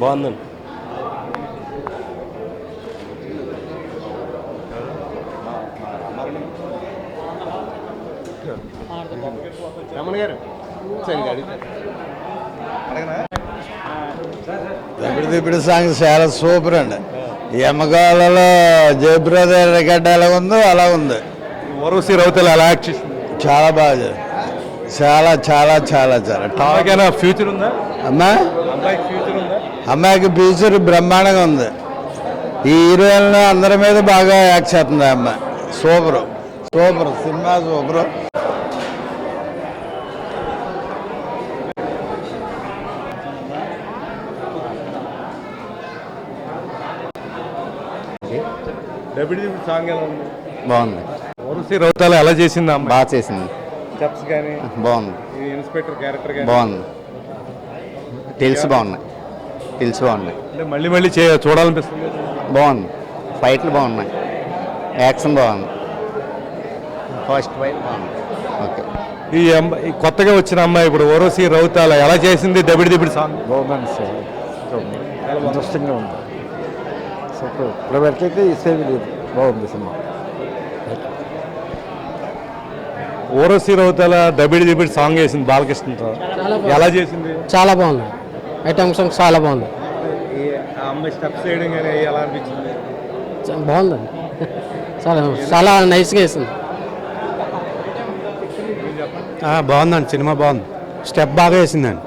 బాగుందండి. రమణ గారు ఇప్పుడు సాంగ్ చాలా సూపర్ అండి. యమగాలలో జయప్రద రికార్డ్ ఎలా ఉందో అలా ఉంది. ఊర్వశి రౌతేలా ఎలా యాక్ట్ చేసింది? చాలా బాగా, చాలా చాలా చాలా చాలా టాప్. ఫ్యూచర్ ఉందా అమ్మా? అమ్మాయికి ఫ్యూచర్ ఉందా? అమ్మాయికి ఫ్యూచర్ బ్రహ్మాండంగా ఉంది. ఈ హీరోయిన్ అందరి మీద బాగా యాక్ట్ చేస్తుంది అమ్మాయి. Super super cinema super. Song ఎలా ఉంది? బాగుంది. ఊర్వశి రౌతేలా ఎలా చేసింది? బాగా చేసింది. స్టెప్స్ కానీ బాగుంది. ఇన్స్పెక్టర్ క్యారెక్టర్ కానీ బాగుంది. టిల్స్ బాగున్నాయి. టిల్స్ బాగున్నాయి. అంటే మళ్ళీ మళ్ళీ చూడాలనిపిస్తుంది. బాగుంది. ఫైట్లు బాగున్నాయి. యాక్షన్ బాగుంది. ఫస్ట్ ఫైట్ బాగుంది. ఓకే. ఈ కొత్తగా వచ్చిన అమ్మాయి ఇప్పుడు ఊర్వశి రౌతేలా ఎలా చేసింది? దబిడి సాంగ్ బాగుందండి సార్. ఇంట్రెస్టింగ్గా ఉంది. సూపర్. ఇప్పటివరకైతే ఇసేవి లేదు. బాగుంది సినిమా. ఊర్వశి రౌతేలా దబిడి సాంగ్ వేసింది బాలకృష్ణతో. ఎలా చేసింది? చాలా బాగుంది. ఐటమ్ సాంగ్ చాలా బాగుంది. అమ్మాయి స్టెప్స్ వేయడం కానీ ఎలా అనిపించింది? బాగుందండి. చాలా చాలా నైస్గా వేసింది. బాగుందండి. సినిమా బాగుంది. స్టెప్ బాగా వేసిందండి.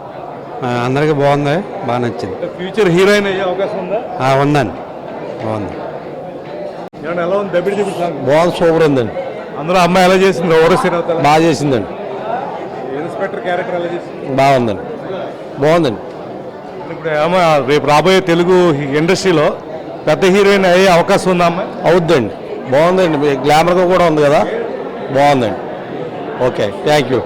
అందరికీ బాగుంది. బాగా నచ్చింది. ఫ్యూచర్ హీరోయిన్ అయ్యే అవకాశం ఉందా? ఉందండి. బాగుంది. ఎలా ఉంది దబిడి సాంగ్? బాగుంది. సూపర్ ఉందండి. అందులో అమ్మాయి ఎలా చేసింది? ఊర్వశి రౌతేలా బాగా చేసిందండి. ఇన్స్పెక్టర్ క్యారెక్టర్ ఎలా చేసింది? బాగుందండి. బాగుందండి. ఇప్పుడు రేపు రాబోయే తెలుగు ఇండస్ట్రీలో పెద్ద హీరోయిన్ అయ్యే అవకాశం ఉందా అమ్మాయి? అవుద్దండి. బాగుందండి. గ్లామర్గా కూడా ఉంది కదా. బాగుందండి. ఓకే. Thank you.